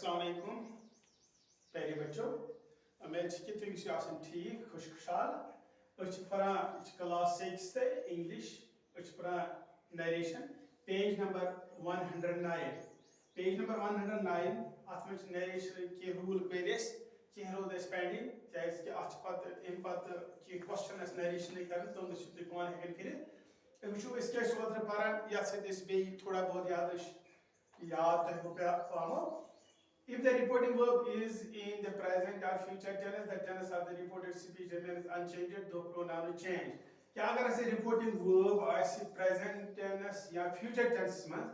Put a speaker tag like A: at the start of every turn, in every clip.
A: अस्सलाम वालेकुम प्यारे बच्चों। उम्मीद है कि तुम आसन ठीक खुशहाल। Class 6 English narration page number 109 page number 109 अत में नरेशन की रूल पे कह रोद पेंडिंग क्या क्वेश्चन नरेशन कर तुम पान हेकन वो पान ये थोड़ा बहुत याद पामो. If the reporting verb is in the present or future tense, the tense of the reported speech remains unchanged, though pronoun change. क्या अगर ऐसे reporting verb आसे present tense या future tense में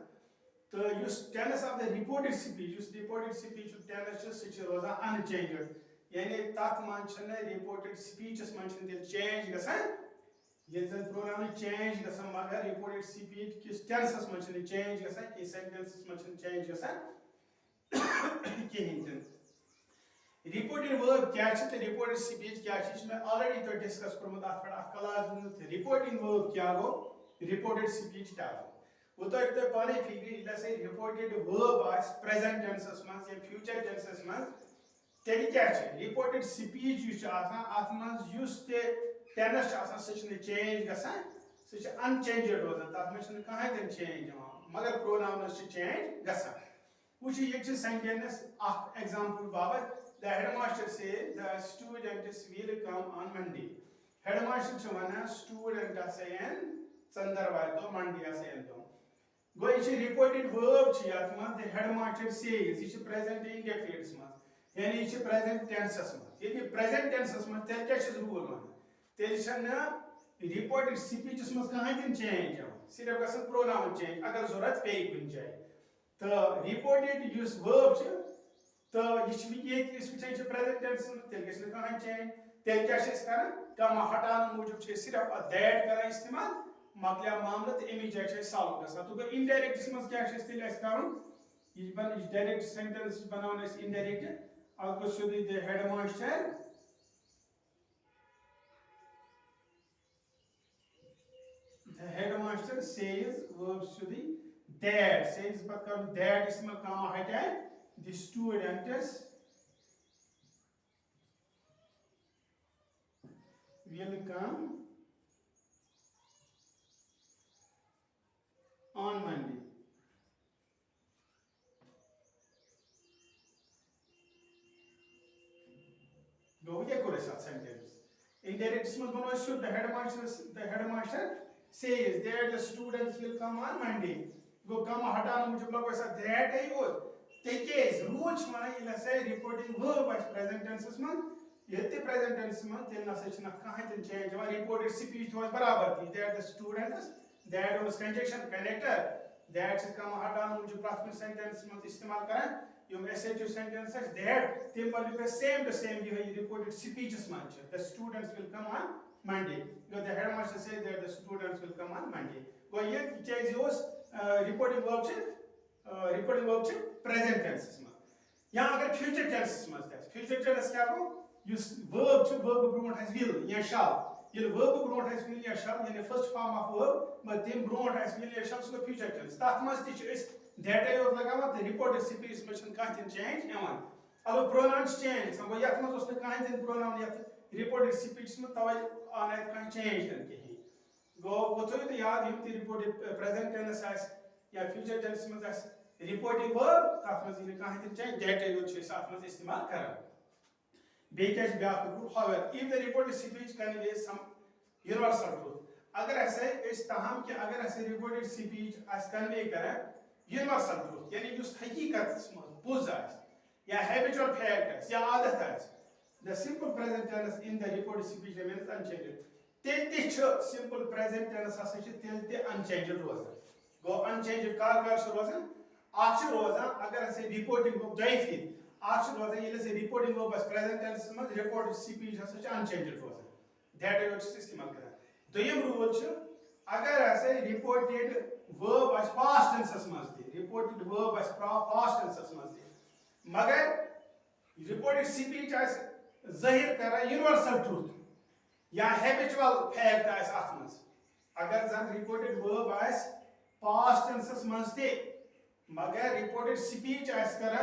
A: तो use tense of the reported speech use reported speech tense च सच रोजा unchanged. यानी तक मान छने reported speeches मान छने तेल change गसन ये जन pronoun change गसन मगर reported speech किस tenses मान छने change गसन कि sentences मान छने change गसन कहें. रिपोर्टेड वर्ब क्या है रिपोर्टेड स्पीच क्या है मैं ऑलरेडी तो डिस्कस करमुत अत पे क्लास रिपोर्टिंग वर्ब क्या गो रिपोर्टेड स्पीच क्या गो वो तो पाने फिक्र जैसे रिपोर्टेड वर्ब आस प्रेजेंट टेंसेस में या फ्यूचर टेंसेस में तेल क्या है रिपोर्टेड स्पीच युस आसान अत मंज युस ते टेंस आसान सच चेंज गसान सच अनचेंज्ड रोजान तत में कहीं तन चेंज मगर प्रोनाउन्स चेंज गसान. Which is sentence of example बाबत the headmaster says the students will come on Monday. Headmaster चुना student आसेन संदर्भ तो Monday आसेन तो. गो ये reported verb चियात में the headmaster says ये present indefinite में यानी ये present tenses में ये present tenses में तेल क्या चीज़ रूल में तेल चन्ना reported speeches में कहाँ दिन change है सिर्फ कसम pronoun change अगर ज़रूरत पे ही कुछ जाए तो रिपोर्टेड यूस वर्ब तो ये प्रेजेंट टेंस तेल गस कहीं चेंज तेल क्या कम हटान मूजूब सिर्फ दैट कर इस्तेमाल मकलिया मामला तो अमी जाए सॉल्व गसान तो इनडायरेक्ट मज क्या कर डायरेक्ट सेंटेंस बनाने इनडायरेक्ट अत गो सीधे द हेडमास्टर सेज वर्ब सीधे that says that is comma hide the students will come on Monday. Go with your sentence. Indirect should the headmaster says that the students will come on Monday. गो कम हटाना मुझे लग वैसा that है वो तेकेज rule माना ये लसे reporting verb आस present tenses में ये प्रेजेंट टेंस में तेल ना सच ना कहां तन चेंज वा रिपोर्टेड स्पीच तो बराबर थी that the students that was conjunction connector that से कम हटाना मुझे प्राथमिक सेंटेंस में इस्तेमाल करें यम एसेटिव सेंटेंसेस दैट तेम पर सेम टू सेम ये रिपोर्टेड स्पीचेस में the students will come on Monday. Go the headmaster said that the students will come on Monday. Go ये क्या is reporting verb present tenses में यहाँ अगर future tenses में फ्यूचर टेंस क्या go use verb verb brought has will या shall ये verb brought has will या shall यानी फर्स्ट फॉर्म ऑफ वर्ब में तेम ब्रोट has will या shall so future tense that must ति इस दैट है और लगावा द रिपोर्टेड स्पीच में कहां तन चेंज यवन अब प्रोनाउंस चेंज सो यत मस उस कहां तन प्रोनाउन यत रिपोर्टेड स्पीच में तवै आने कहां चेंज कर के गो वो तो याद यम ती रिपोर्टेड प्रेजेंट टेंस आस या फ्यूचर टेंस में आस रिपोर्टिंग वर्ब तत में इन कहां तन चेंज दैट है यो साथ में इस्तेमाल करन बे क्या back rule however if the reported speech conveys some universal truth अगर ऐसे इस तहम कि अगर ऐसे रिपोर्टेड स्पीच आस कन्वे करे यूनिवर्सल ट्रूथ यानी उस हकीकत में पोज आस या हैबिचुअल फैक्ट या आदत as the simple present tense in the reported speech remains unchanged tell simple present tense has a tell unchanged रोजान गो अनचेंज्ड कर रोजान आज रोजान अगर ऐसे रिपोर्टिंग वर्ब दयफी आज रोजान ये से रिपोर्टिंग वर्ब प्रेजेंट टेंस में रिपोर्टेड स्पीच हसा अनचेंज्ड रोजान दैट इज इस्तेमाल कर दोयम रूल अगर ऐसे रिपोर्टेड वर्ब पास्ट टेंसेस में रिपोर्टेड वर्ब पास्ट टेंसेस में मगर रिपोर्टेड स्पीच जाहिर कर यूनिवर्सल ट्रूथ या हैबिचुअल फैक्ट आस अत मज अगर जन रिपोर्टेड वर्ब आस पास्ट टेंसेस मज ते मगर रिपोर्टेड स्पीच आस कर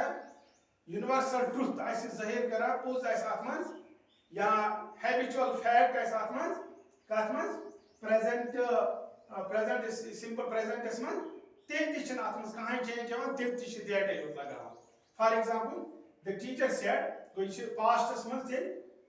A: universal truth आइस ज़ाहिर करा पोज आइस आत्मज या habitual fact आइस आत्मज कात्मज present is simple present is man tem tis आत्मज कहां change javan tem tis that ayot lagavan. For example, the teacher said go past is man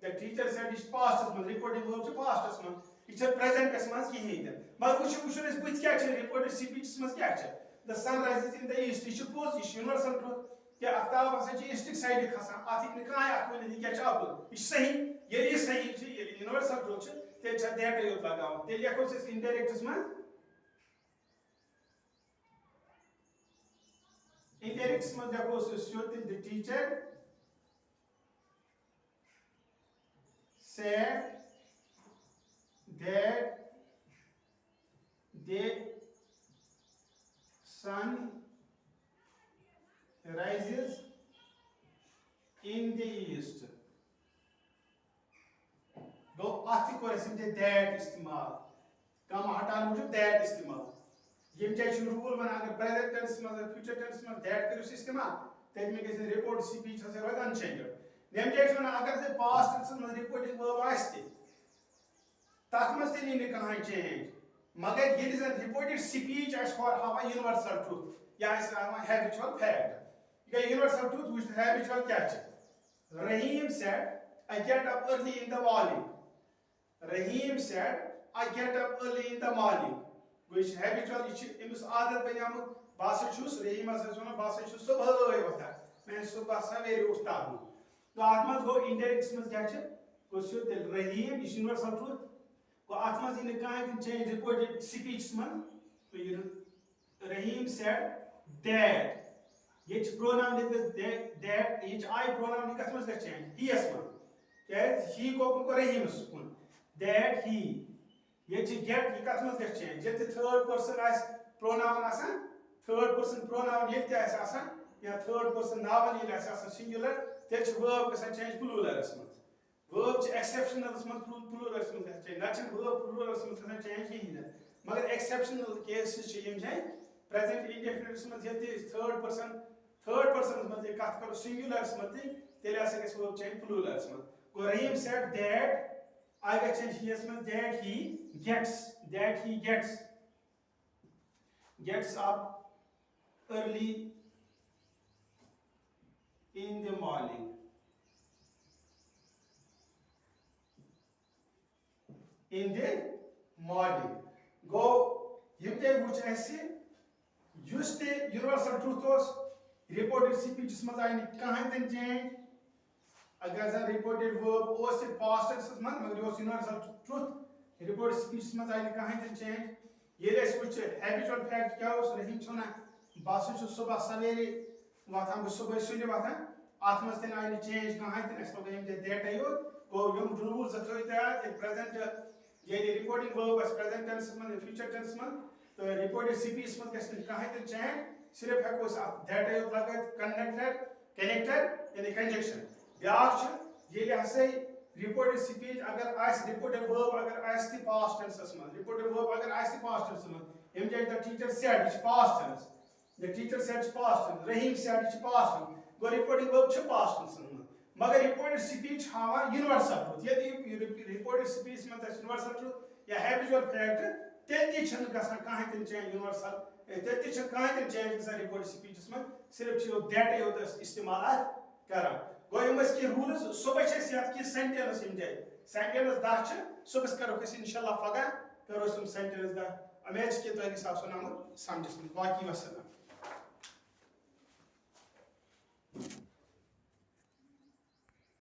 A: the teacher said is past is man reporting verb is past is man it's a present is man kihin magar wuchun is but kya chhe reported speech is man kya chhe the sun rises in the east is suppose is universal truth क्या आफ्ताब हसा ची ईस्टिक side खसान आथिक निकाय आखो ने क्या चापल इस सही ये सही ची ये यूनिवर्सल ट्रूथ ते छ दैट योत लगाव ते लिखो से इनडायरेक्ट में indirect में देखो से should the teacher said that the sun rises in the east. Go आती को ऐसे that इस्तेमाल काम हटाने मुझे that इस्तेमाल ये मुझे शुरुआत बना अगर present tense में future tense में that करो इस्तेमाल तब में कैसे report speech हसे रोज़ unchanged नेम जैसे बना अगर से past tense में reporting verb आस्ते ताकमस ते नहीं कहाँ change मगर ये जिस reported speech as for हवा universal truth या इस हवा habitual fact the universal truth which the habitual catch. Rahim said, I get up early in the morning. Rahim said, I get up early in the morning. Which habitual इस आदत बनिया मत बासचुस Rahim as one बासचुस सुबह लोगे बता मैं सुबह सवेरे उठता हूँ तो आत्मा को indirect में क्या चे को शुद्ध Rahim is universal truth को आत्मा जी ने कहा कि change recorded speech में तो ये Rahim said that Each pronoun is that each I pronoun is customer's change. He has one. Yes, he ko Rahim spoon. That he. Each get he customer's change. Yet the third person as pronoun asa. Third person pronoun yet as asa. Yeah, third person noun as asa singular. That verb is change plural as much. Verb exceptional as much plural as much change. Not verb plural as much change here. But exceptional cases change. Present indefinite as much is third person is mati kath karo singular is mati tele ase ke verb change plural is mati go Rahim said that I get change he is mati that he gets up early in the morning go yimte which ase use the universal truth reported speech में आये कहाँ तक change अगर ज़ा reported verb ओ से past tense में मगर यो universal truth reported speech में आये कहाँ तक change ये रेस कुछ habitual fact क्या हो Rahim सुना बासु जो सुबह सवेरे वाता हम सुबह सुने वाता आत्मा से आये change कहाँ तक नेक्स्ट लोग ये that है यो को यम rules अथॉरिटी है present ये reporting verb as present tense में future tense में तो reported speech में कहाँ तक change सिर्फ है को that है लगा connector यानी conjunction ब्याज ये लिहाज़े reported speech अगर आइस reported verb अगर आइस थी past tense में reported verb अगर आइस थी past tense में हम जैसे the teacher said it's past tense the teacher said it's past tense Rahim said it's past tense go reporting verb च past tense में मगर reported speech हवा universal truth यदि reported speech में तो universal truth या habitual fact तेती छन गसन कहाँ तक change universal तेती छन कहाँ तक change गसन reported speeches में सिर्फ चीज़ that यो तो इस्तेमाल करा गो यम इसके rules सुबह चेस याद की sentence हम जाए sentence दाच सुबह करो किसी इंशाल्लाह फगा करो सम sentence दा अमेज के तो एक साफ सुनामो समझ बाकी वसल्लम